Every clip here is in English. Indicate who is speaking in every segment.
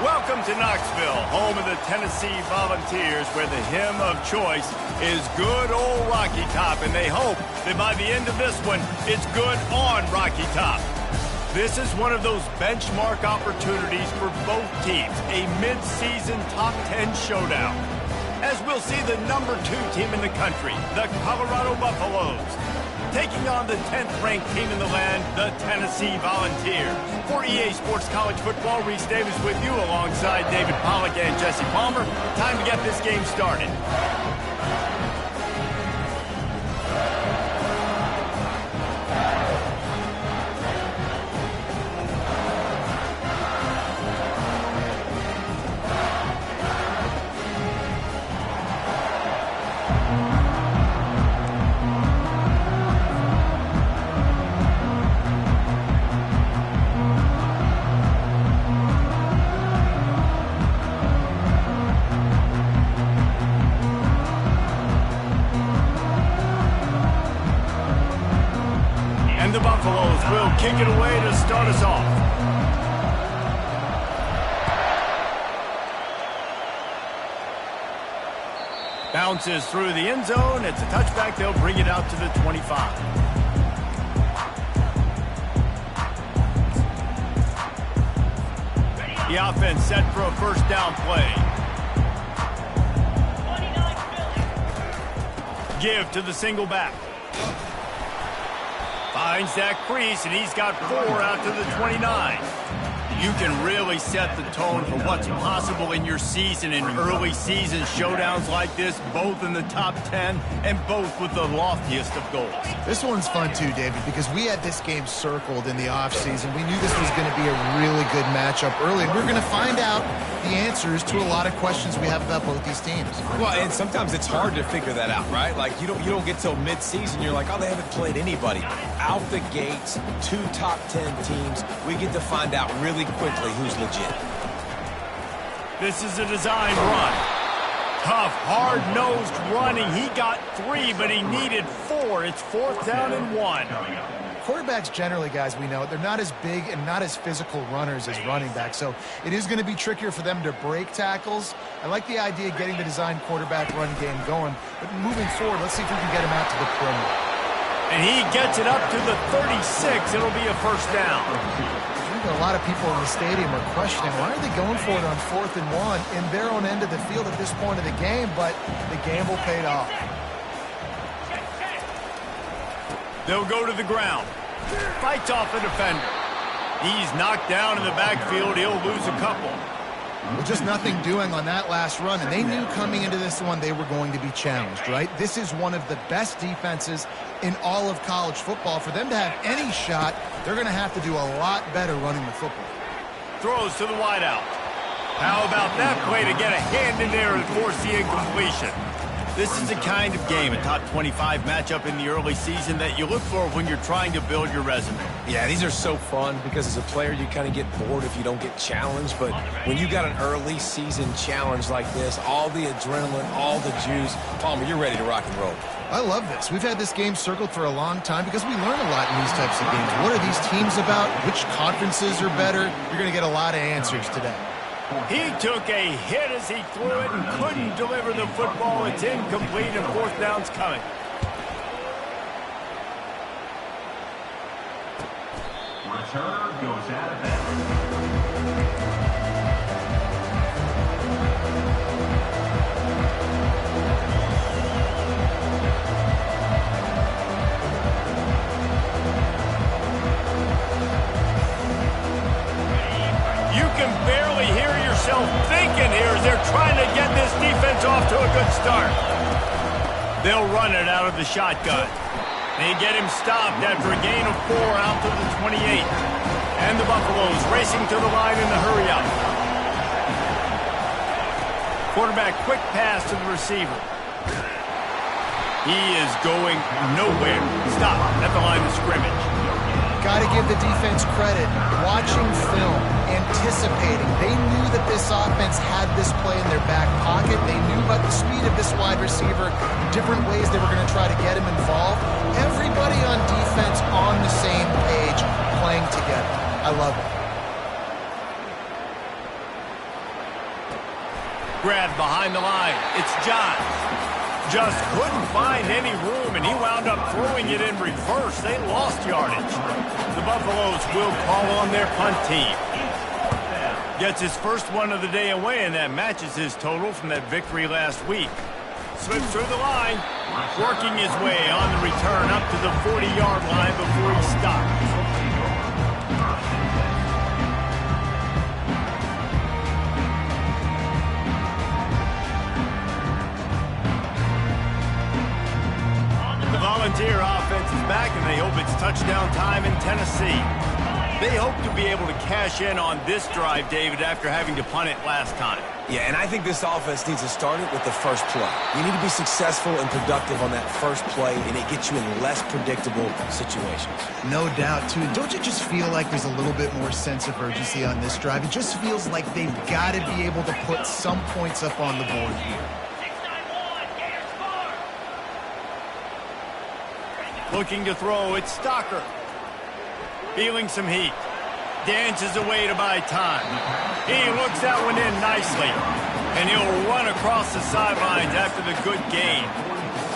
Speaker 1: Welcome to Knoxville, home of the Tennessee Volunteers, where the hymn of choice is good old Rocky Top, and they hope that by the end of this one, it's good on Rocky Top. This is one of those benchmark opportunities for both teams, a mid-season top 10 showdown. As we'll see the number 2 team in the country, the Colorado Buffaloes, taking on the 10th-ranked team in the land, the Tennessee Volunteers. For EA Sports College Football, Reese Davis with you alongside David Pollack and Jesse Palmer. Time to get this game started. The Buffaloes will kick it away to start us off. Bounces through the end zone. It's a touchback. They'll bring it out to the 25. The offense set for a first down play. Give to the single back. Finds that crease, and he's got 4 out to the 29. You can really set the tone for what's possible in your season in early season showdowns like this, both in the top 10 and both with the loftiest of goals.
Speaker 2: This one's fun too, David, because we had this game circled in the offseason. We knew this was going to be a really good matchup early, and we're going to find out the answers to a lot of questions we have about both these teams.
Speaker 3: Well, and sometimes it's hard to figure that out, right? Like, you don't get till mid-season, you're like, oh, they haven't played anybody. Out the gates, 2 top 10 teams, we get to find out really quickly who's legit.
Speaker 1: This is a design run. Tough, hard-nosed running. He got 3, but he needed 4. It's 4th down and 1.
Speaker 2: Quarterbacks generally, guys, we know, they're not as big and not as physical runners as running backs, so it is going to be trickier for them to break tackles. I like the idea of getting the design quarterback run game going, but moving forward, let's see if we can get him out to the perimeter.
Speaker 1: And he gets it up to the 36. It'll be a first down.
Speaker 2: A lot of people in the stadium are questioning, why are they going for it on 4th and 1 in their own end of the field at this point of the game, but the gamble paid off.
Speaker 1: They'll go to the ground. Fights off a defender. He's knocked down in the backfield. He'll lose a couple.
Speaker 2: Well, just nothing doing on that last run, and they knew coming into this one they were going to be challenged, right? This is one of the best defenses in all of college football. For them to have any shot, they're going to have to do a lot better running the football.
Speaker 1: Throws to the wideout. How about that play to get a hand in there and force the incompletion? This is the kind of game, a top 25 matchup in the early season, that you look for when you're trying to build your resume.
Speaker 3: Yeah, these are so fun because as a player, you kind of get bored if you don't get challenged. But when you got an early season challenge like this, all the adrenaline, all the juice, Palmer, you're ready to rock and roll.
Speaker 2: I love this. We've had this game circled for a long time because we learn a lot in these types of games. What are these teams about? Which conferences are better? You're going to get a lot of answers today.
Speaker 1: He took a hit as he threw it and couldn't deliver the football. It's incomplete and 4th down's coming.
Speaker 4: Returner goes out of bounds.
Speaker 1: You can barely hear yourself thinking here as they're trying to get this defense off to a good start. They'll run it out of the shotgun. They get him stopped after a gain of 4 out to the 28. And the Buffaloes racing to the line in the hurry-up. Quarterback quick pass to the receiver. He is going nowhere. Stop at the line of scrimmage.
Speaker 2: Got to give the defense credit. Watching film, anticipating. They knew that this offense had this play in their back pocket. They knew about the speed of this wide receiver, different ways they were going to try to get him involved. Everybody on defense on the same page, playing together. I love it.
Speaker 1: behind the line. It's Johns. Just couldn't find any room, and he wound up throwing it in reverse. They lost yardage. The Buffaloes will call on their punt team. Gets his first one of the day away, and that matches his total from that victory last week. Slips through the line, working his way on the return up to the 40-yard line before he stops. The Volunteer offense is back, and they hope it's touchdown time in Tennessee. They hope to be able to cash in on this drive, David, after having to punt it last time.
Speaker 3: Yeah, and I think this offense needs to start it with the first play. You need to be successful and productive on that first play, and it gets you in less predictable situations.
Speaker 2: No doubt, too. Don't you just feel like there's a little bit more sense of urgency on this drive? It just feels like they've got to be able to put some points up on the board here.
Speaker 1: Looking to throw, it's Stocker. Feeling some heat. Dances away to buy time. He looks that one in nicely. And he'll run across the sidelines after the good gain.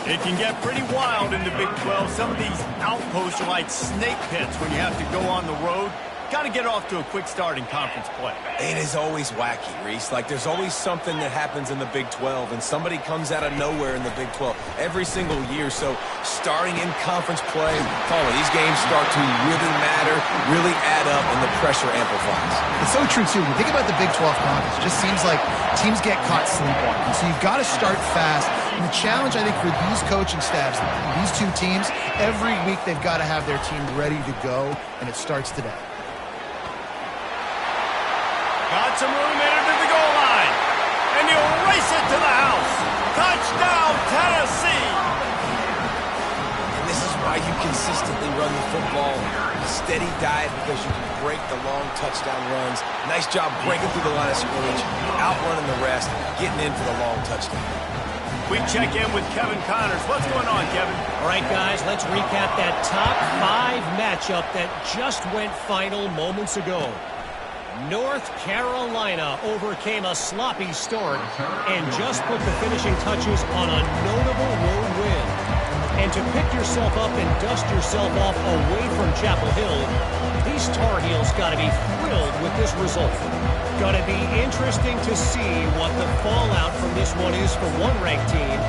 Speaker 1: It can get pretty wild in the Big 12. Some of these outposts are like snake pits when you have to go on the road. Got to get off to a quick start in conference play.
Speaker 3: It is always wacky, Reese. Like, there's always something that happens in the Big 12, and somebody comes out of nowhere in the Big 12 every single year. So starting in conference play, these games start to really matter, really add up, and the pressure amplifies.
Speaker 2: It's so true, too. When you think about the Big 12 conference, it just seems like teams get caught sleepwalking. So you've got to start fast. And the challenge, I think, for these coaching staffs, these two teams, every week they've got to have their team ready to go, and it starts today.
Speaker 1: Got some room entered to the goal line. And he'll race it to the house. Touchdown, Tennessee.
Speaker 3: And this is why you consistently run the football. A steady diet because you can break the long touchdown runs. Nice job breaking through the line of scrimmage, outrunning the rest, getting in for the long touchdown.
Speaker 1: We check in with Kevin Connors. What's going on, Kevin?
Speaker 5: All right, guys, let's recap that top 5 matchup that just went final moments ago. North Carolina overcame a sloppy start and just put the finishing touches on a notable road win. And to pick yourself up and dust yourself off away from Chapel Hill, these Tar Heels got to be thrilled with this result. Going to be interesting to see what the fallout from this one is for one ranked team,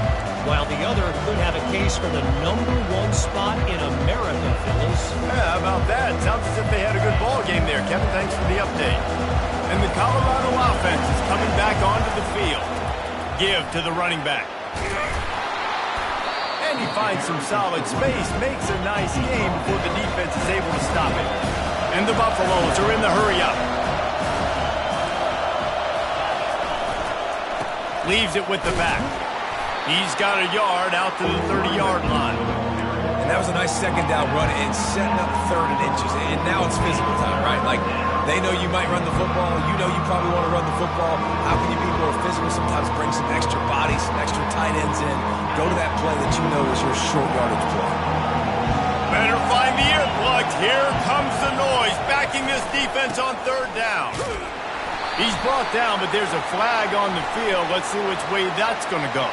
Speaker 5: while the other could have a case for the #1 spot in America, fellas.
Speaker 1: Yeah, how about that? Sounds as if they had a good ball game there, Kevin. Thanks for the update. And the Colorado offense is coming back onto the field. Give to the running back. And he finds some solid space, makes a nice game before the defense is able to stop it. And the Buffaloes are in the hurry-up. Leaves it with the back. He's got a yard out to the 30-yard line.
Speaker 3: And that was a nice second down run and setting up 3rd and inches. And now it's physical time, right? Like, they know you might run the football. You know you probably want to run the football. How can you be more physical? Sometimes bring some extra bodies, some extra tight ends in. Go to that play that you know is your short yardage play.
Speaker 1: Better find the earplugs. Here comes the noise, backing this defense on 3rd down. He's brought down, but there's a flag on the field. Let's see which way that's going to go.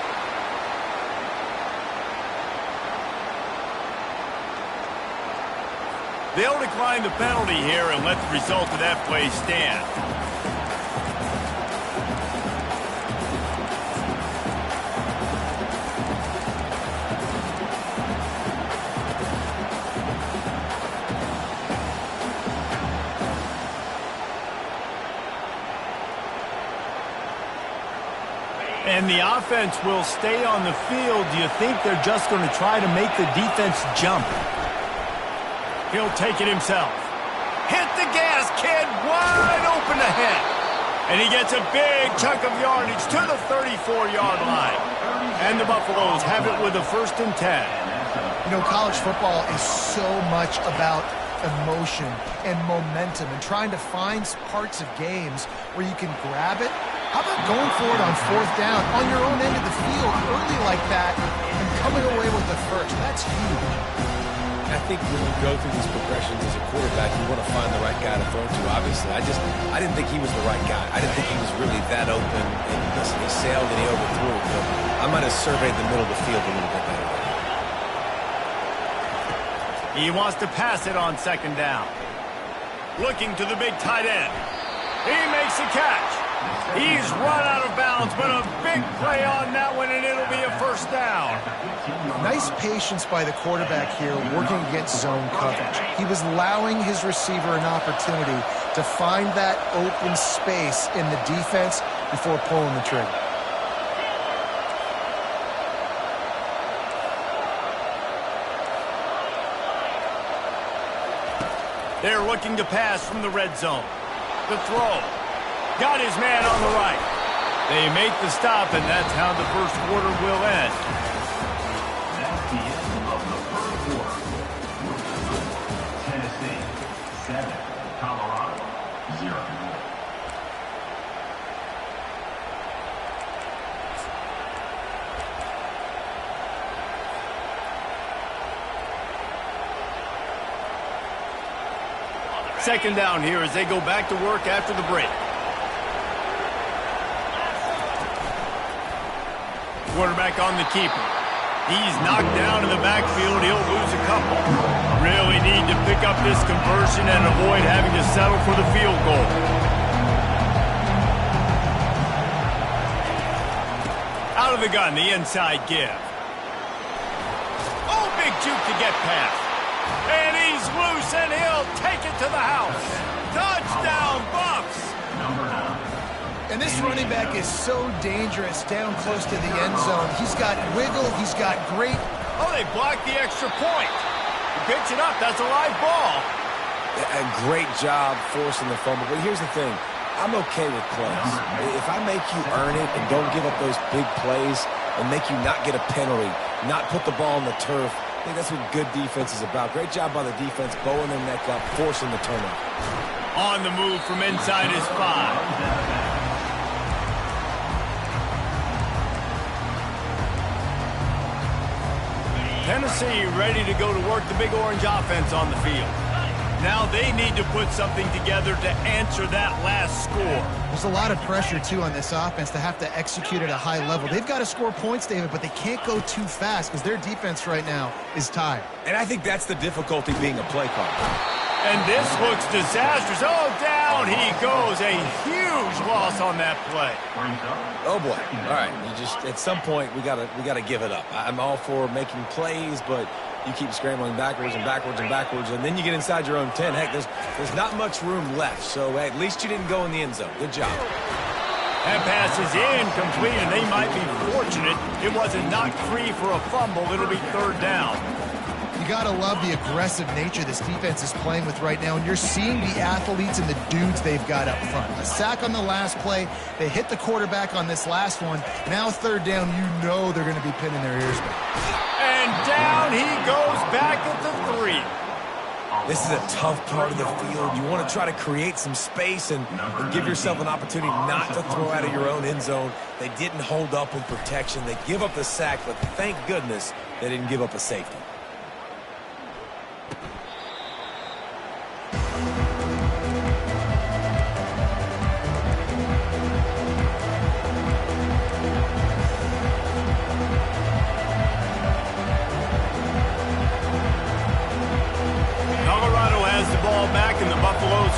Speaker 1: They'll decline the penalty here and let the result of that play stand. And the offense will stay on the field. Do you think they're just going to try to make the defense jump? He'll take it himself. Hit the gas, kid. Wide open ahead. And he gets a big chunk of yardage to the 34-yard line. And the Buffaloes have it with a 1st and 10.
Speaker 2: You know, college football is so much about emotion and momentum and trying to find parts of games where you can grab it. How about going for it on 4th down on your own end of the field early like that and coming away with the first? That's huge.
Speaker 3: I think when you go through these progressions as a quarterback, you want to find the right guy to throw to, obviously. I didn't think he was the right guy. I didn't think he was really that open. And listen, he sailed and he overthrew it, but I might have surveyed the middle of the field a little bit better.
Speaker 1: He wants to pass it on second down. Looking to the big tight end. He makes a catch. He's run out of bounds, but a big play on that one, and it'll be a first down.
Speaker 2: Nice patience by the quarterback here working against zone coverage. He was allowing his receiver an opportunity to find that open space in the defense before pulling the trigger.
Speaker 1: They're looking to pass from the red zone. The throw. Got his man on the right. They make the stop, and that's how the first quarter will end.
Speaker 4: That's the end of the first quarter. Tennessee 7, Colorado 0.
Speaker 1: Second down here as they go back to work after the break. Quarterback on the keeper. He's knocked down in the backfield. He'll lose a couple. Really need to pick up this conversion and avoid having to settle for the field goal. Out of the gun, the inside give. Oh, big juke to get past. And he's loose, and he'll take it to the house. Touchdown, Buffs!
Speaker 4: Number 9.
Speaker 2: And this running back is so dangerous down close to the end zone. He's got wiggle. He's got great...
Speaker 1: Oh, they blocked the extra point. He picks it up. That's a live ball.
Speaker 3: A great job forcing the fumble. But here's the thing. I'm okay with plays. If I make you earn it and don't give up those big plays and make you not get a penalty, not put the ball on the turf, I think that's what good defense is about. Great job by the defense, bowing their neck up, forcing the turnover.
Speaker 1: On the move from inside his 5. Tennessee ready to go to work the Big Orange offense on the field. Now they need to put something together to answer that last score.
Speaker 2: There's a lot of pressure, too, on this offense to have to execute at a high level. They've got to score points, David, but they can't go too fast because their defense right now is tired.
Speaker 3: And I think that's the difficulty being a play caller.
Speaker 1: And this looks disastrous. Oh, down he goes. A huge loss on that play.
Speaker 3: Oh boy! All right, at some point we gotta give it up. I'm all for making plays, but you keep scrambling backwards and backwards and backwards, and then you get inside your own 10. Heck, there's not much room left. So at least you didn't go in the end zone. Good job.
Speaker 1: That pass is incomplete, and they might be fortunate it wasn't knocked free for a fumble. It'll be third down.
Speaker 2: You got to love the aggressive nature this defense is playing with right now, and you're seeing the athletes and the dudes they've got up front. A sack on the last play. They hit the quarterback on this last one. Now third down, you know they're going to be pinning their ears back.
Speaker 1: And down he goes back at the 3.
Speaker 3: This is a tough part of the field. You want to try to create some space and give yourself an opportunity not to throw out of your own end zone. They didn't hold up in protection. They give up the sack, but thank goodness they didn't give up a safety.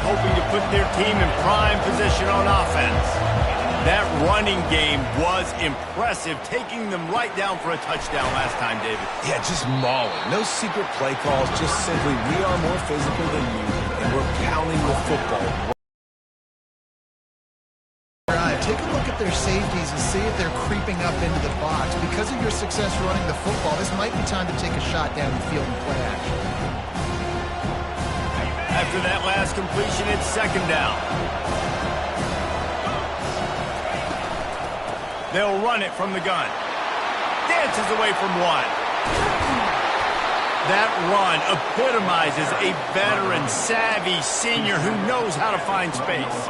Speaker 1: Hoping to put their team in prime position on offense. That running game was impressive, taking them right down for a touchdown last time, David.
Speaker 3: Yeah, just mauling. No secret play calls, just simply we are more physical than you, and we're pounding the football.
Speaker 2: Take a look at their safeties and see if they're creeping up into the box. Because of your success running the football, this might be time to take a shot down the field and play action.
Speaker 1: After that last completion, it's second down. They'll run it from the gun. Dances away from one. That run epitomizes a veteran, savvy senior who knows how to find space.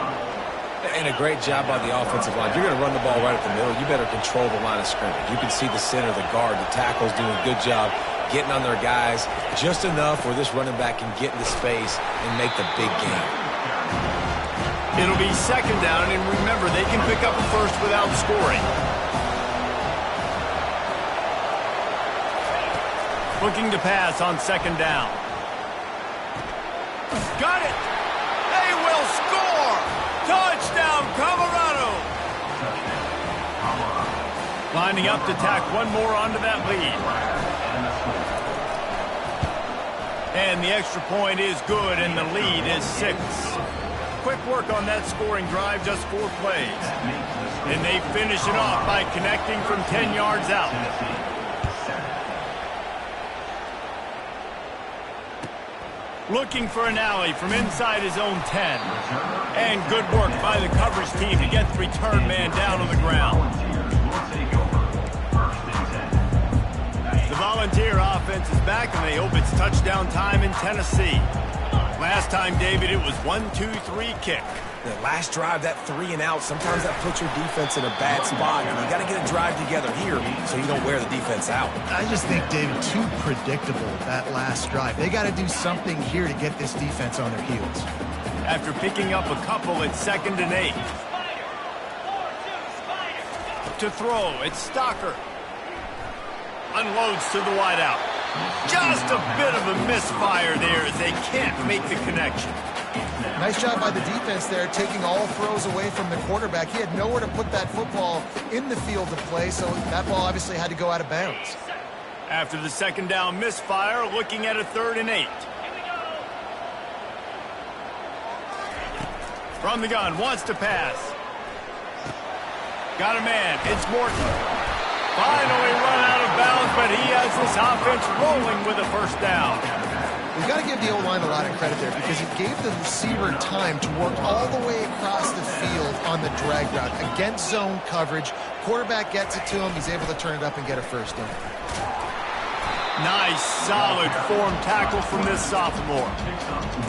Speaker 3: And a great job by the offensive line. You're going to run the ball right at the middle. You better control the line of scrimmage. You can see the center, the guard, the tackle's doing a good job getting on their guys just enough where this running back can get into space and make the big game.
Speaker 1: It'll be second down, and remember, they can pick up a first without scoring. Looking to pass on second down. Got it! They will score! Touchdown, Colorado! Lining up to tack one more onto that lead. And the extra point is good, and the lead is 6. Quick work on that scoring drive, just 4 plays. And they finish it off by connecting from 10 yards out. Looking for an alley from inside his own 10. And good work by the coverage team to get the return man down on the ground. The Volunteer offense is back, and they hope it's touchdown time in Tennessee. Last time, David, it was 1-2-3 kick.
Speaker 3: The last drive, that 3 and out, sometimes that puts your defense in a bad spot. And you got to get a drive together here so you don't wear the defense out.
Speaker 2: I just think, David, too predictable, that last drive. They got to do something here to get this defense on their heels.
Speaker 1: After picking up a couple, it's 2nd and 8. To throw, it's Stocker. Unloads to the wideout. Just a bit of a misfire there as they can't make the connection.
Speaker 2: Nice job by the defense there, taking all throws away from the quarterback. He had nowhere to put that football in the field to play, so that ball obviously had to go out of bounds.
Speaker 1: After the second down misfire, looking at a 3rd and 8. From the gun, wants to pass. Got a man, it's Morton. Finally run out of bounds, but he has this offense rolling with a first down.
Speaker 2: We've got to give the O-line a lot of credit there because he gave the receiver time to work all the way across the field on the drag route. Against zone coverage, quarterback gets it to him, he's able to turn it up and get a first down.
Speaker 1: Nice, solid form tackle from this sophomore.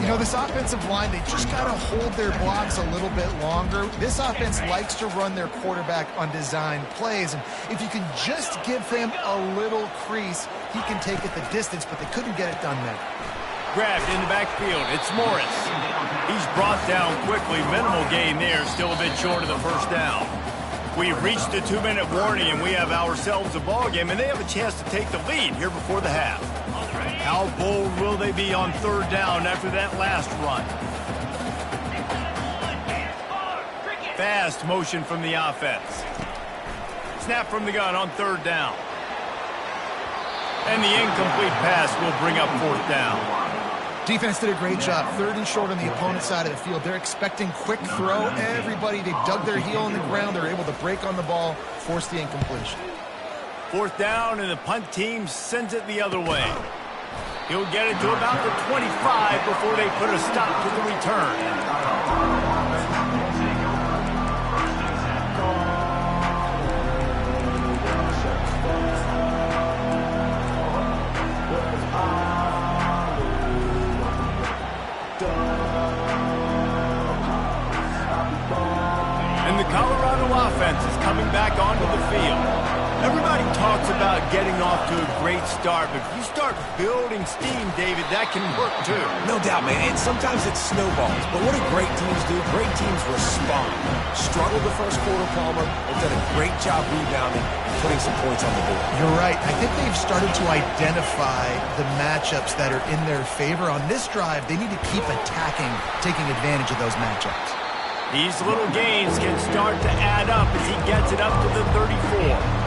Speaker 2: You know, this offensive line, they just got to hold their blocks a little bit longer. This offense likes to run their quarterback on design plays, and if you can just give him a little crease, he can take it the distance, but they couldn't get it done there.
Speaker 1: Grabbed in the backfield, it's Morris. He's brought down quickly, minimal gain there, still a bit short of the first down. We've reached the 2-minute warning, and we have ourselves a ball game, and they have a chance to take the lead here before the half. How bold will they be on 3rd down after that last run? Fast motion from the offense. Snap from the gun on 3rd down. And the incomplete pass will bring up 4th down.
Speaker 2: Defense did a great job. 3rd and short on the opponent's side of the field. They're expecting quick throw. Everybody, they dug their heel in the ground. They're able to break on the ball, force the incompletion. 4th
Speaker 1: down, and the punt team sends it the other way. He'll get it to about the 25 before they put a stop to the return. And the Colorado offense is coming back onto the field. Everybody talks about getting off to a great start, but if you start building steam, David, that can work too.
Speaker 3: No doubt, man. And sometimes it snowballs. But what do great teams do? Great teams respond. Struggled the first quarter, Palmer. They've done a great job rebounding and putting some points on the board.
Speaker 2: You're right. I think they've started to identify the matchups that are in their favor. On this drive, they need to keep attacking, taking advantage of those matchups.
Speaker 1: These little gains can start to add up as he gets it up to the 34.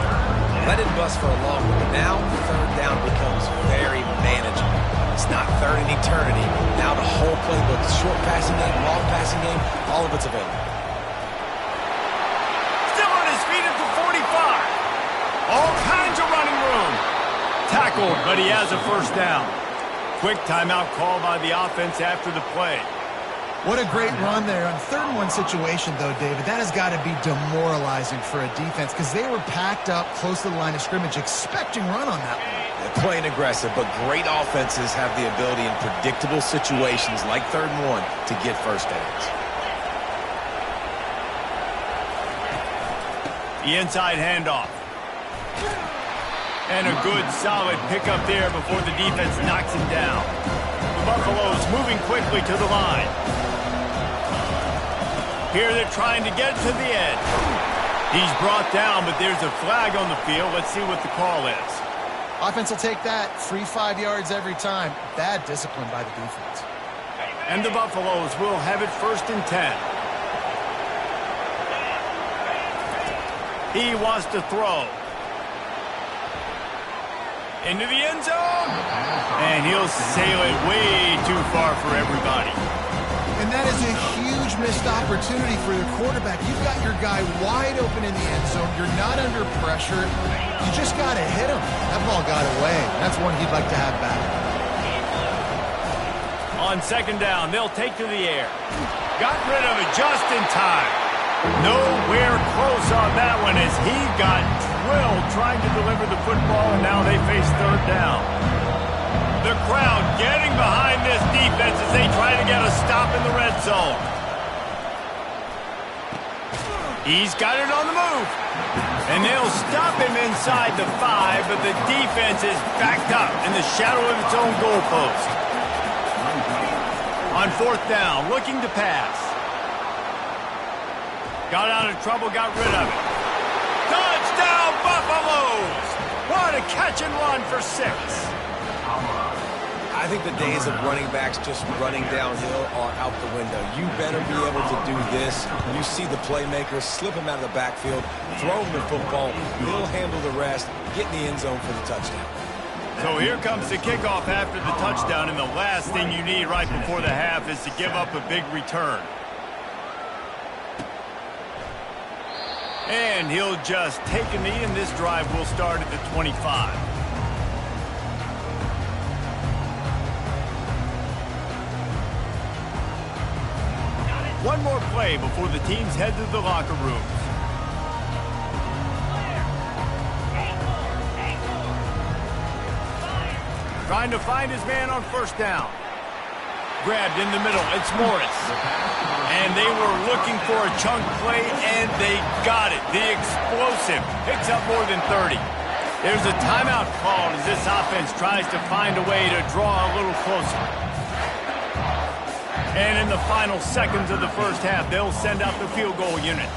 Speaker 3: Let it bust for a long one. Now, 3rd down becomes very manageable. It's not 3rd in eternity. Now the whole playbook, short passing game, long passing game, all of it's available.
Speaker 1: Still on his feet at the 45. All kinds of running room. Tackled, but he has a first down. Quick timeout call by the offense after the play.
Speaker 2: What a great run there. On 3rd and 1 situation, though, David, that has got to be demoralizing for a defense because they were packed up close to the line of scrimmage, expecting run on that one.
Speaker 3: They're playing aggressive, but great offenses have the ability in predictable situations like 3rd and 1 to get first downs.
Speaker 1: The inside handoff. And a good, solid pickup there before the defense knocks him down. The Buffaloes moving quickly to the line. Here they're trying to get to the edge. He's brought down, but there's a flag on the field. Let's see what the call is.
Speaker 2: Offense will take that. Free 5 yards every time. Bad discipline by the defense.
Speaker 1: And the Buffaloes will have it 1st and 10. He wants to throw. Into the end zone. And he'll sail it way too far for everybody.
Speaker 2: And that is a huge missed opportunity for the quarterback. You've got your guy wide open in the end zone. You're not under pressure. You just got to hit him. That ball got away. That's one he'd like to have back.
Speaker 1: On 2nd down, they'll take to the air. Got rid of it just in time. Nowhere close on that one as he got drilled trying to deliver the football, and now they face 3rd down. The crowd getting behind this defense as they try to get a stop in the red zone. He's got it on the move. And they'll stop him inside the 5, but the defense is backed up in the shadow of its own goalpost. On 4th down, looking to pass. Got out of trouble, got rid of it. Touchdown, Buffaloes! What a catch and run for 6.
Speaker 3: I think the days of running backs just running downhill are out the window. You better be able to do this. You see the playmakers, slip him out of the backfield, throw him the football, he'll handle the rest, get in the end zone for the touchdown.
Speaker 1: So here comes the kickoff after the touchdown, and the last thing you need right before the half is to give up a big return. And he'll just take a knee, and this drive will start at the 25. One more play before the teams head to the locker rooms. Trying to find his man on 1st down. Grabbed in the middle. It's Morris. And they were looking for a chunk play, and they got it. The explosive picks up more than 30. There's a timeout called as this offense tries to find a way to draw a little closer. And in the final seconds of the 1st half, they'll send out the field goal unit.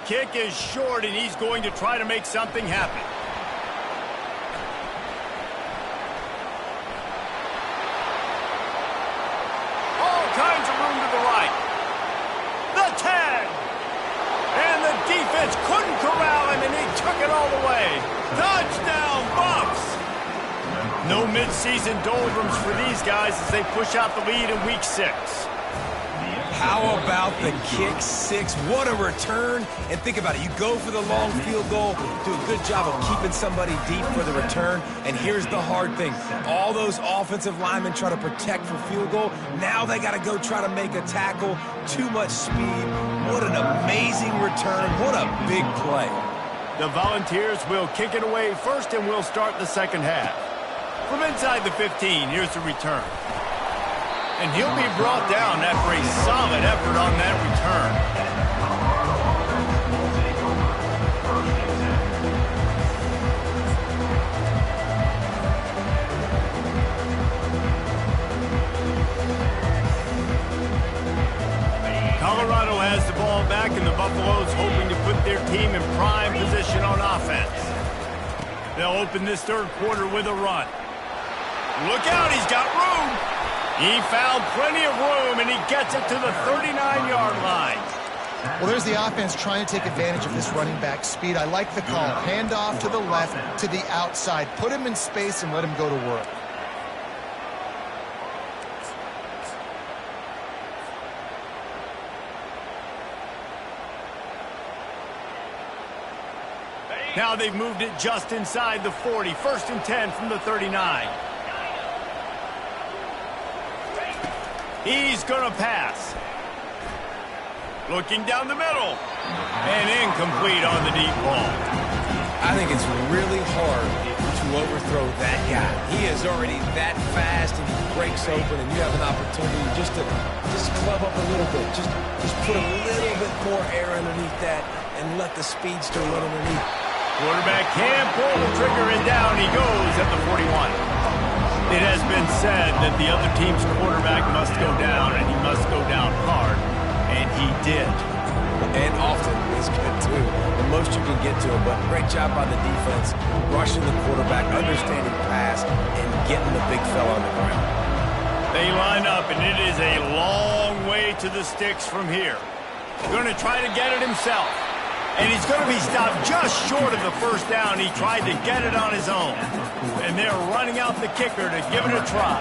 Speaker 1: Kick is short, and he's going to try to make something happen. All kinds of room to the right. The 10. And the defense couldn't corral him, and he took it all the way. Touchdown, Buffs! No midseason doldrums for these guys as they push out the lead in Week 6.
Speaker 3: How about the kick 6? What a return. And think about it. You go for the long field goal, do a good job of keeping somebody deep for the return. And here's the hard thing. All those offensive linemen try to protect for field goal. Now they got to go try to make a tackle. Too much speed. What an amazing return. What a big play.
Speaker 1: The Volunteers will kick it away first, and we'll start the 2nd half. From inside the 15, here's the return. And he'll be brought down after a solid effort on that return. Colorado has the ball back, and the Buffaloes hoping to put their team in prime position on offense. They'll open this 3rd quarter with a run. Look out, he's got room. He found plenty of room, and he gets it to the 39-yard line.
Speaker 2: Well, there's the offense trying to take advantage of this running back speed. I like the call. Hand off to the left, to the outside. Put him in space and let him go to work.
Speaker 1: Now they've moved it just inside the 40. 1st and 10 from the 39. He's going to pass. Looking down the middle. And incomplete on the deep ball.
Speaker 3: I think it's really hard to you overthrow that guy. He is already that fast, and he breaks open, and you have an opportunity just to club up a little bit. Just put a little bit more air underneath that and let the speedster run underneath.
Speaker 1: Quarterback can't pull the trigger, and down he goes at the 41. It has been said that the other team's quarterback must go down, and he must go down hard, and he did.
Speaker 3: And often is good, too. The most you can get to him, but great job by the defense, rushing the quarterback, understanding pass, and getting the big fella on the ground.
Speaker 1: They line up, and it is a long way to the sticks from here. Going to try to get it himself. And he's going to be stopped just short of the first down. He tried to get it on his own. And they're running out the kicker to give it a try.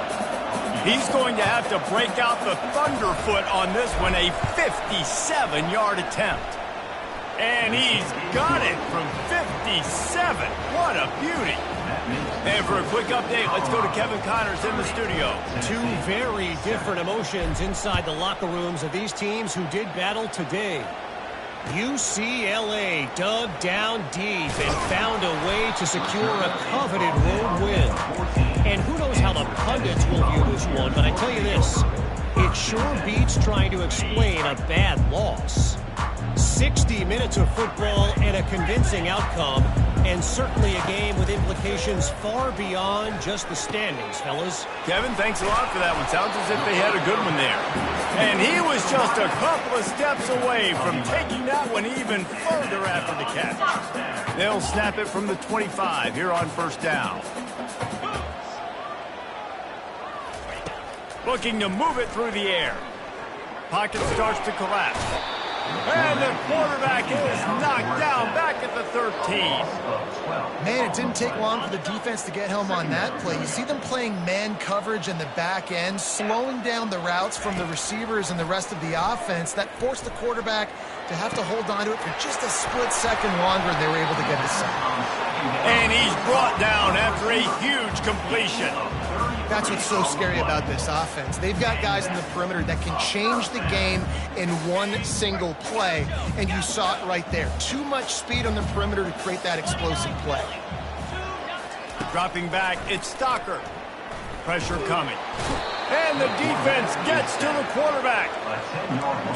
Speaker 1: He's going to have to break out the thunderfoot on this one, a 57-yard attempt. And he's got it from 57. What a beauty. And for a quick update, let's go to Kevin Connors in the studio.
Speaker 5: Two very different emotions inside the locker rooms of these teams who did battle today. UCLA dug down deep and found a way to secure a coveted road win. And who knows how the pundits will view this one, but I tell you this, it sure beats trying to explain a bad loss. 60 minutes of football and a convincing outcome, and certainly a game with implications far beyond just the standings, fellas.
Speaker 1: Kevin, thanks a lot for that one. Sounds as if they had a good one there. And he was just a couple of steps away from taking that one even further after the catch. They'll snap it from the 25 here on first down. Looking to move it through the air. Pocket starts to collapse. And the quarterback is knocked down back at the 13.
Speaker 2: Man, it didn't take long for the defense to get home on that play. You see them playing man coverage in the back end, slowing down the routes from the receivers and the rest of the offense. That forced the quarterback to have to hold on to it for just a split second longer, and they were able to get the sack.
Speaker 1: And he's brought down after a huge completion.
Speaker 2: That's what's so scary about this offense. They've got guys in the perimeter that can change the game in one single play, and you saw it right there. Too much speed on the perimeter to create that explosive play.
Speaker 1: Dropping back, it's Stocker. Pressure coming. And the defense gets to the quarterback.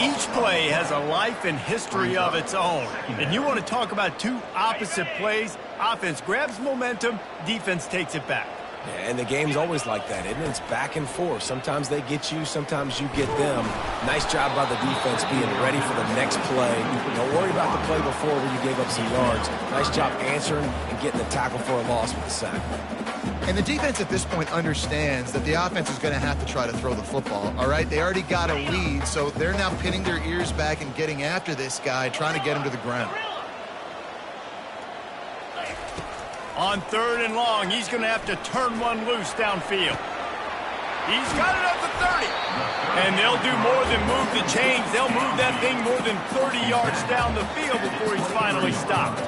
Speaker 1: Each play has a life and history of its own. And you want to talk about two opposite plays. Offense grabs momentum, defense takes it back.
Speaker 3: Yeah, and the game's always like that, isn't it? It's back and forth. Sometimes they get you, sometimes you get them. Nice job by the defense being ready for the next play. Don't worry about the play before where you gave up some yards. Nice job answering and getting the tackle for a loss with the sack.
Speaker 2: And the defense at this point understands that the offense is going to have to try to throw the football, all right? They already got a lead, so they're now pinning their ears back and getting after this guy, trying to get him to the ground.
Speaker 1: On third and long, he's going to have to turn one loose downfield. He's got it at the 30. And they'll do more than move the chains. They'll move that thing more than 30 yards down the field before he's finally stopped.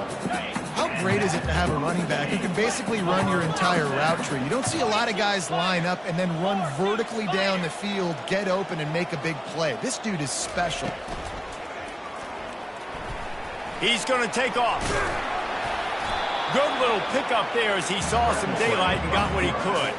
Speaker 2: How great is it to have a running back who can basically run your entire route tree? You don't see a lot of guys line up and then run vertically down the field, get open, and make a big play. This dude is special.
Speaker 1: He's going to take off. Good little pickup there as he saw some daylight and got what he could.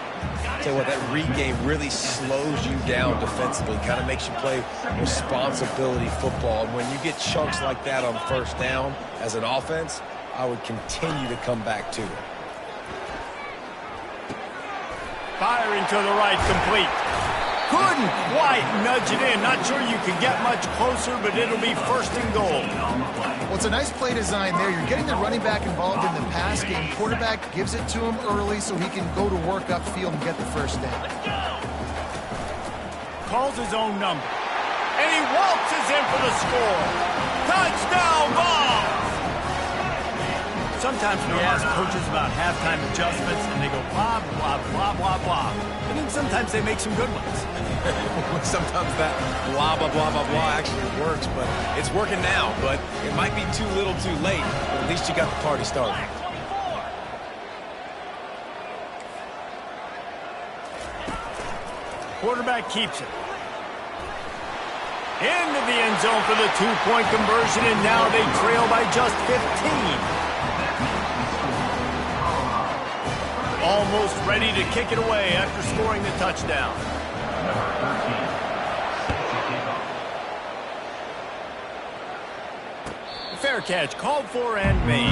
Speaker 3: Tell you what, that read game really slows you down defensively, kind of makes you play responsibility football. And when you get chunks like that on first down as an offense, I would continue to come back to it.
Speaker 1: Firing to the right, complete. Couldn't quite nudge it in. Not sure you can get much closer, but it'll be first and goal.
Speaker 2: Well, it's a nice play design there. You're getting the running back involved in the pass game. Quarterback gives it to him early so he can go to work upfield and get the first down.
Speaker 1: Calls his own number. And he waltzes in for the score. Touchdown ball! Sometimes we ask coaches about halftime adjustments, and they go blah, blah, blah, blah, blah. And then sometimes they make some good ones.
Speaker 3: Sometimes that blah, blah, blah, blah, blah actually works, but it's working now. But it might be too little too late, but at least you got the party started.
Speaker 1: Quarterback keeps it. Into the end zone for the two-point conversion, and now they trail by just 15. Almost ready to kick it away after scoring the touchdown.
Speaker 4: Number 13.
Speaker 1: Fair catch called for and made.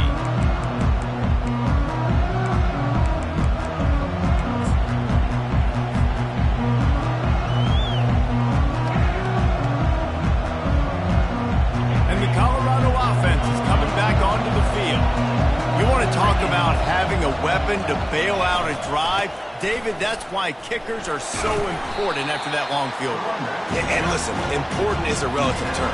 Speaker 1: And the Colorado offense is coming back onto the field. You want to talk about having a weapon to bail out a drive? David, that's why kickers are so important after that long field goal.
Speaker 3: And listen, important is a relative term.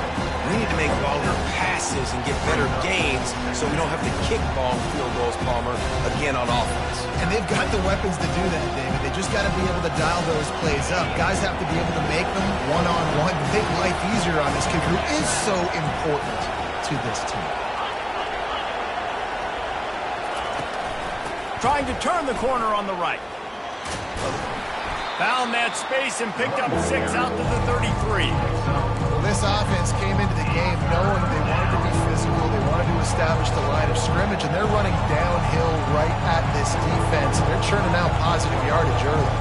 Speaker 3: We need to make longer passes and get better gains so we don't have to kick long field goals, Palmer, again on offense.
Speaker 2: And they've got the weapons to do that, David. They just got to be able to dial those plays up. Guys have to be able to make them one-on-one to make life easier on this kicker who is so important to this team.
Speaker 1: Trying to turn the corner on the right. Found that space and picked up 6 out to the 33.
Speaker 2: Well, this offense came into the game knowing they wanted to be physical, they wanted to establish the line of scrimmage, and they're running downhill right at this defense, and they're churning out positive yardage early.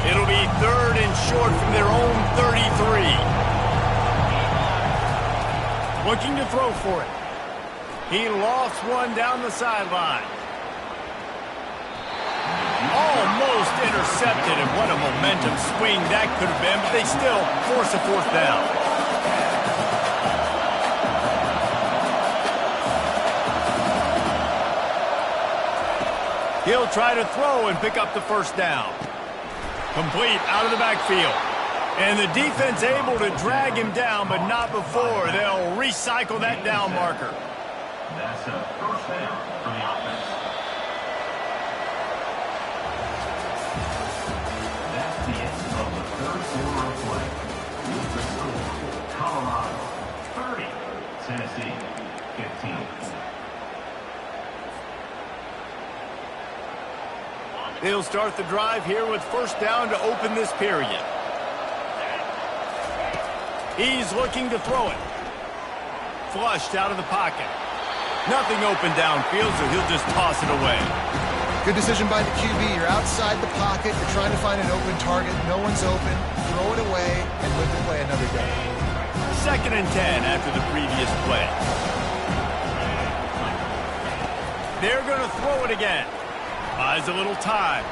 Speaker 1: It'll be 3rd and short from their own 33. Looking to throw for it. He lost one down the sideline. Almost intercepted, and what a momentum swing that could have been, but they still force a 4th down. He'll try to throw and pick up the 1st down. Complete out of the backfield. And the defense able to drag him down, but not before. They'll recycle that down marker.
Speaker 4: That's a 1st down for the offense. That's the end of the 3rd quarter of play. The score, Colorado 30, Tennessee 15.
Speaker 1: They'll start the drive here with 1st down to open this period. He's looking to throw it. Flushed out of the pocket. Nothing open downfield, so he'll just toss it away.
Speaker 2: Good decision by the QB. You're outside the pocket. You're trying to find an open target. No one's open. Throw it away and live to play another day.
Speaker 1: 2nd and 10 after the previous play. They're going to throw it again. Buys a little time.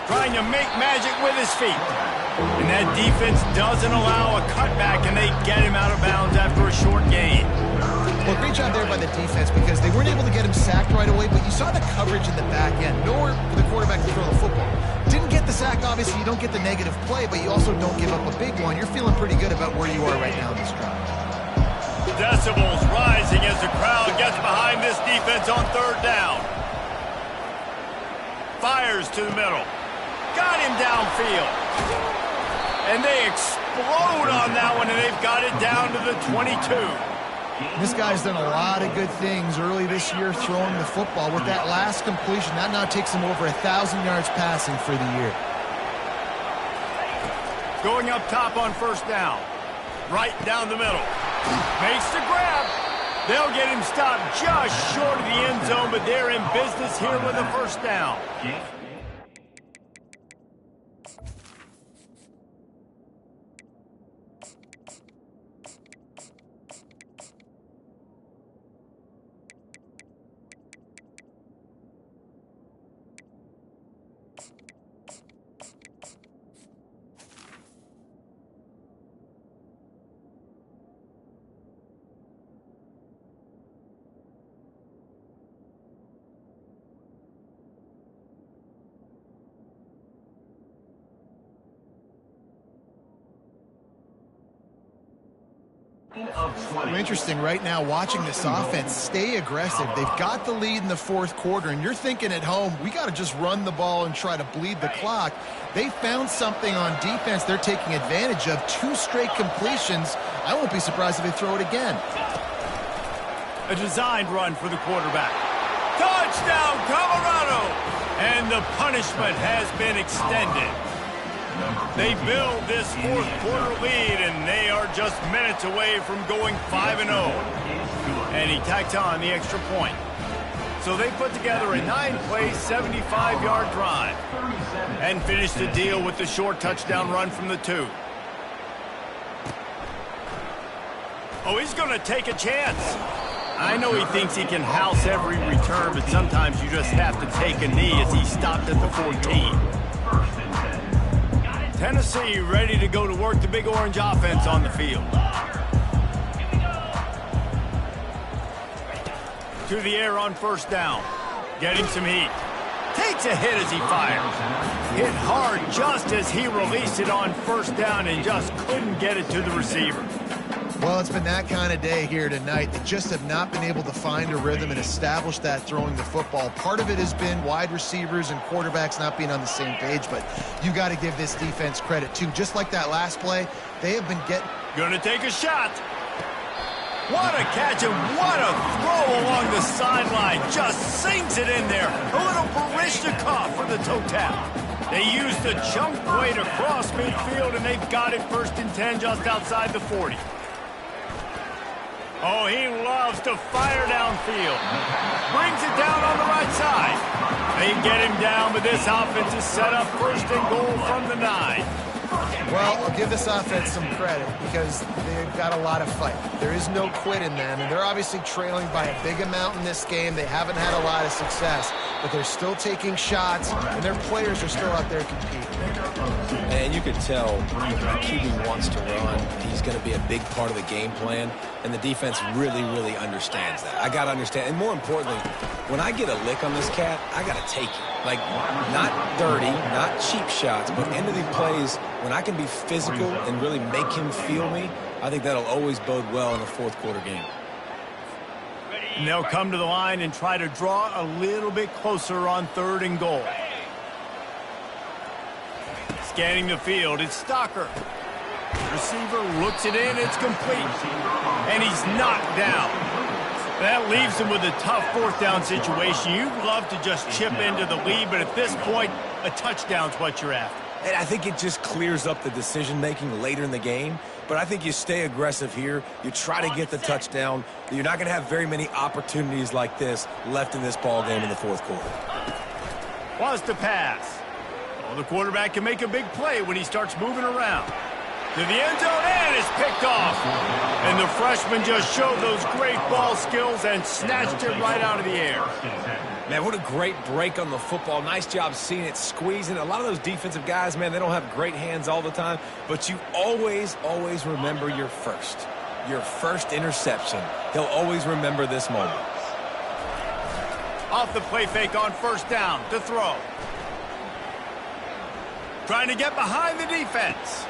Speaker 1: Trying to make magic with his feet. And that defense doesn't allow a cutback, and they get him out of bounds after a short gain.
Speaker 2: Well, great job there by the defense because they weren't able to get him sacked right away, but you saw the coverage in the back end. Nowhere for the quarterback to throw the football. Didn't get the sack, obviously. You don't get the negative play, but you also don't give up a big one. You're feeling pretty good about where you are right now in this drive.
Speaker 1: Decibels rising as the crowd gets behind this defense on 3rd down. Fires to the middle. Got him downfield. And they explode on that one, and they've got it down to the 22.
Speaker 2: This guy's done a lot of good things early this year throwing the football. With that last completion, that now takes him over 1,000 yards passing for the year.
Speaker 1: Going up top on 1st down. Right down the middle. Makes the grab. They'll get him stopped just short of the end zone, but they're in business here with a 1st down.
Speaker 2: Interesting right now watching this offense stay aggressive. They've got the lead in the 4th quarter, and you're thinking at home, we got to just run the ball and try to bleed the clock. They found something on defense they're taking advantage of. 2 straight completions. I won't be surprised if they throw it again.
Speaker 1: A designed run for the quarterback. Touchdown, Colorado! And the punishment has been extended. They build this 4th quarter lead, and they are just minutes away from going 5-0. And he tacks on the extra point. So they put together a 9-play, 75-yard drive and finished the deal with the short touchdown run from the 2. Oh, he's going to take a chance. I know he thinks he can house every return, but sometimes you just have to take a knee as he stopped at the 14. Tennessee ready to go to work the Big Orange offense on the field. To the air on first down. Getting some heat. Takes a hit as he fires. Hit hard just as he released it on first down and just couldn't get it to the receiver.
Speaker 2: Well, it's been that kind of day here tonight. They just have not been able to find a rhythm and establish that throwing the football. Part of it has been wide receivers and quarterbacks not being on the same page, but you got to give this defense credit, too. Just like that last play, they have been getting...
Speaker 1: Gonna take a shot. What a catch and what a throw along the sideline. Just sinks it in there. A little Baryshnikov for the toe tap. They used the chunk play to cross midfield, and they've got it 1st and 10 just outside the 40. Oh, he loves to fire downfield. Brings it down on the right side. They get him down, but this offense is set up 1st and goal from the 9.
Speaker 2: Well, I'll give this offense some credit because they've got a lot of fight. There is no quit in them, and they're obviously trailing by a big amount in this game. They haven't had a lot of success, but they're still taking shots, and their players are still out there competing.
Speaker 3: And you could tell QB wants to run. He's going to be a big part of the game plan, and the defense really, really understands that. I got to understand, and more importantly, when I get a lick on this cat, I got to take it. Like, not dirty, not cheap shots, but into the plays, when I can be physical and really make him feel me, I think that'll always bode well in a fourth quarter game.
Speaker 1: And they'll come to the line and try to draw a little bit closer on 3rd and goal. Scanning the field, it's Stocker. Receiver looks it in, it's complete. And he's knocked down. That leaves him with a tough 4th down situation. You'd love to just chip into the lead, but at this point, a touchdown's what you're after.
Speaker 3: And I think it just clears up the decision-making later in the game. But I think you stay aggressive here. You try to get the touchdown. You're not going to have very many opportunities like this left in this ball game in the 4th quarter.
Speaker 1: Wants to pass. Oh, the quarterback can make a big play when he starts moving around. To the end zone, and it's picked off. And the freshman just showed those great ball skills and snatched it right out of the air.
Speaker 3: Man, what a great break on the football. Nice job seeing it, squeezing. A lot of those defensive guys, man, they don't have great hands all the time, but you always, always remember your first interception. He'll always remember this moment.
Speaker 1: Off the play fake on first down to throw. Trying to get behind the defense.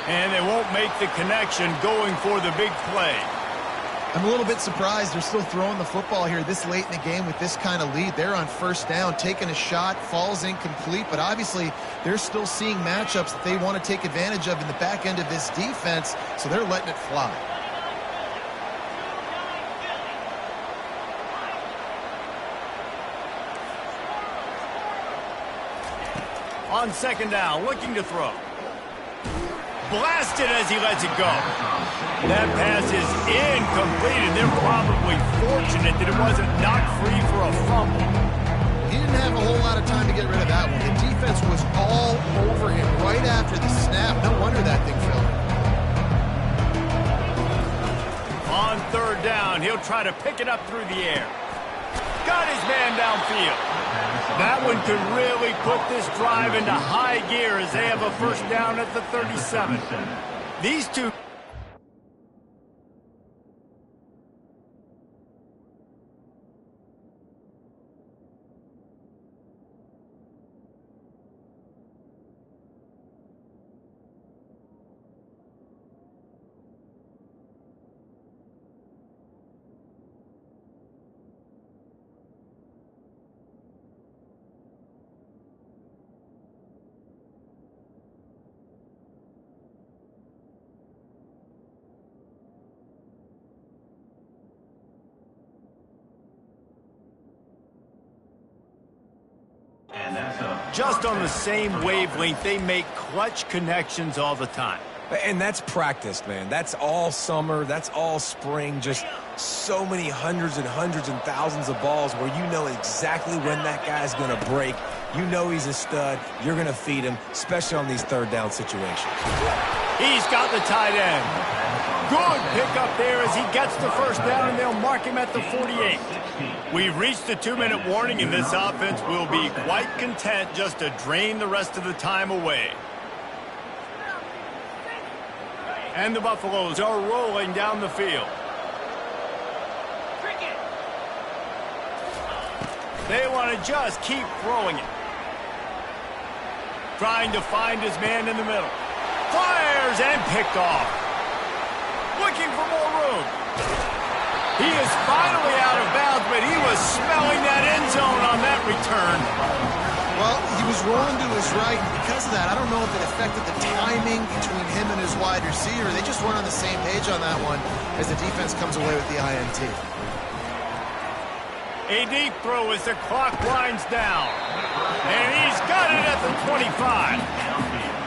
Speaker 1: And they won't make the connection going for the big play.
Speaker 2: I'm a little bit surprised they're still throwing the football here this late in the game with this kind of lead. They're on first down, taking a shot, falls incomplete, but obviously they're still seeing matchups that they want to take advantage of in the back end of this defense, so they're letting it fly.
Speaker 1: On 2nd down, looking to throw. Blasted as he lets it go. That pass is incomplete, and they're probably fortunate that it wasn't knocked free for a fumble.
Speaker 2: He didn't have a whole lot of time to get rid of that one. The defense was all over him right after the snap. No wonder that thing fell.
Speaker 1: On 3rd down, he'll try to pick it up through the air. Got his man downfield. That one could really put this drive into high gear as they have a first down at the 37. These two... Just on the same wavelength, they make clutch connections all the time.
Speaker 3: And that's practice, man. That's all summer. That's all spring. Just so many hundreds and hundreds and thousands of balls where you know exactly when that guy's going to break. You know he's a stud. You're going to feed him, especially on these third down situations.
Speaker 1: He's got the tight end. Good pickup there as he gets the first down, and they'll mark him at the 48. We've reached the 2-minute warning, and this offense will be quite content just to drain the rest of the time away. And the Buffaloes are rolling down the field. They want to just keep throwing it. Trying to find his man in the middle. Fires and picked off. Looking for more room. He is finally out of bounds, but he was smelling that end zone on that return.
Speaker 2: Well, he was rolling to his right, and because of that, I don't know if it affected the timing between him and his wide receiver. They just weren't on the same page on that one as the defense comes away with the INT.
Speaker 1: A deep throw as the clock winds down. And he's got it at the 25.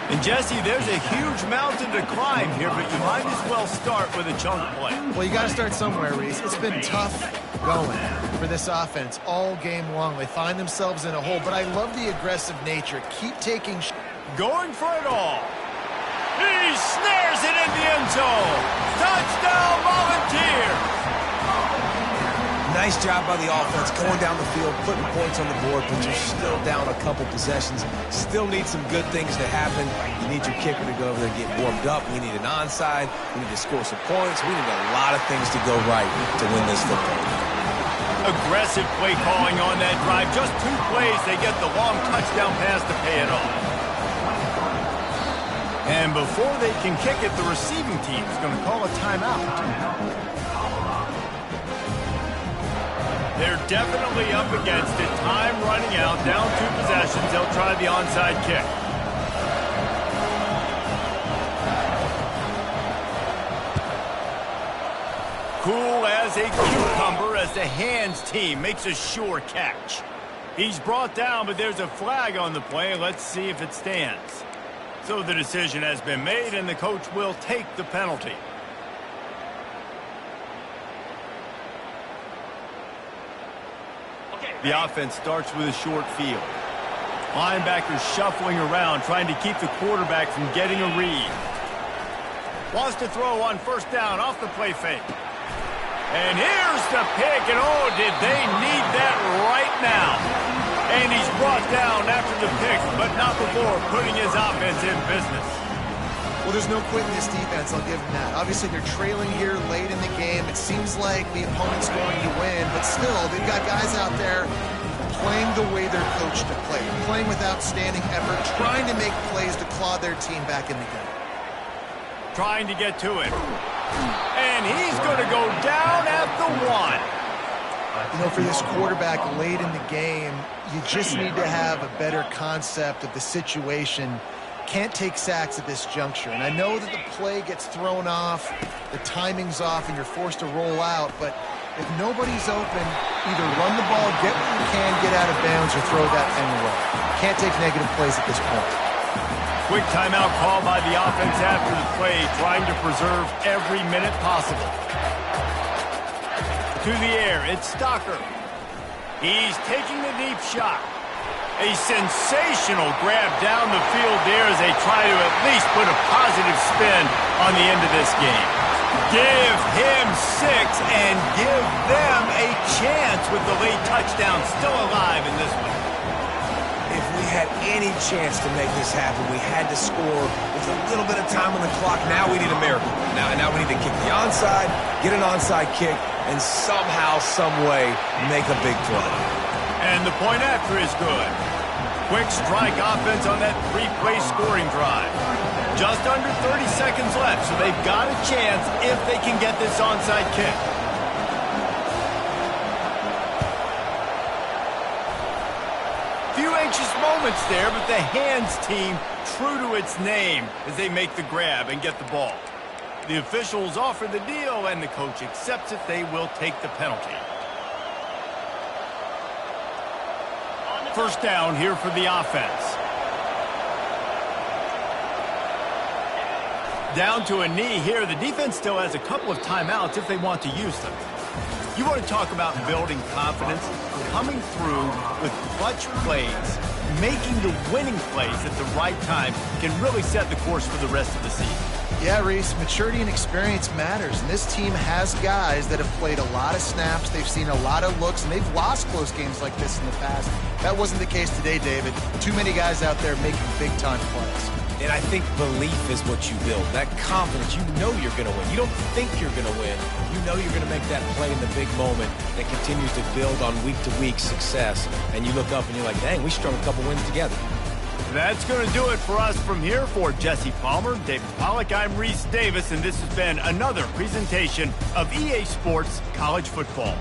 Speaker 1: And, Jesse, there's a huge mountain to climb here, but you might as well start with a chunk play.
Speaker 2: Well, you got to start somewhere, Reese. It's been tough going for this offense all game long. They find themselves in a hole, but I love the aggressive nature. Keep taking
Speaker 1: going for it all. He snares it in the end zone. Touchdown, Volunteers.
Speaker 3: Nice job by the offense going down the field, putting points on the board, but you're still down a couple possessions. Still need some good things to happen. You need your kicker to go over there and get warmed up. We need an onside. We need to score some points. We need a lot of things to go right to win this football game.
Speaker 1: Aggressive play calling on that drive. Just 2 plays, they get the long touchdown pass to pay it off. And before they can kick it, the receiving team is going to call a timeout. They're definitely up against it. Time running out. Down 2 possessions. They'll try the onside kick. Cool as a cucumber as the hands team makes a sure catch. He's brought down, but there's a flag on the play. Let's see if it stands. So the decision has been made, and the coach will take the penalty. The offense starts with a short field. Linebackers shuffling around, trying to keep the quarterback from getting a read. Wants to throw on first down off the play fake. And here's the pick, and oh, did they need that right now. And he's brought down after the pick, but not before putting his offense in business.
Speaker 2: Well, there's no quitting this defense, I'll give them that. Obviously, they're trailing here late in the game. It seems like the opponent's going to win, but still, they've got guys out there playing the way they're coached to play, playing with outstanding effort, trying to make plays to claw their team back in the game.
Speaker 1: Trying to get to it. And he's going to go down at the 1.
Speaker 2: You know, for this quarterback late in the game, you just need to have a better concept of the situation. Can't take sacks at this juncture. And I know that the play gets thrown off, the timing's off, and you're forced to roll out. But if nobody's open, either run the ball, get what you can, get out of bounds, or throw that thing away. Can't take negative plays at this point.
Speaker 1: Quick timeout call by the offense after the play, trying to preserve every minute possible. To the air, it's Stocker. He's taking the deep shot. A sensational grab down the field there as they try to at least put a positive spin on the end of this game. Give him 6 and give them a chance with the late touchdown still alive in this one.
Speaker 3: If we had any chance to make this happen, we had to score with a little bit of time on the clock. Now we need a miracle. Now we need to kick the onside, get an onside kick, and somehow, some way, make a big play.
Speaker 1: And the point after is good. Quick strike offense on that 3-play scoring drive. Just under 30 seconds left, so they've got a chance if they can get this onside kick. Few anxious moments there, but the hands team true to its name as they make the grab and get the ball. The officials offer the deal, and the coach accepts it. They will take the penalty. First down here for the offense. Down to a knee here. The defense still has a couple of timeouts if they want to use them. You want to talk about building confidence, coming through with clutch plays, making the winning plays at the right time can really set the course for the rest of the season.
Speaker 2: Yeah, Reese, maturity and experience matters, and this team has guys that have played a lot of snaps, they've seen a lot of looks, and they've lost close games like this in the past. That wasn't the case today, David. Too many guys out there making big-time plays.
Speaker 3: And I think belief is what you build. That confidence, you know you're going to win. You don't think you're going to win. You know you're going to make that play in the big moment that continues to build on week-to-week success. And you look up and you're like, dang, we strung a couple wins together.
Speaker 1: That's going to do it for us from here. For Jesse Palmer, David Pollack, I'm Reese Davis, and this has been another presentation of EA Sports College Football.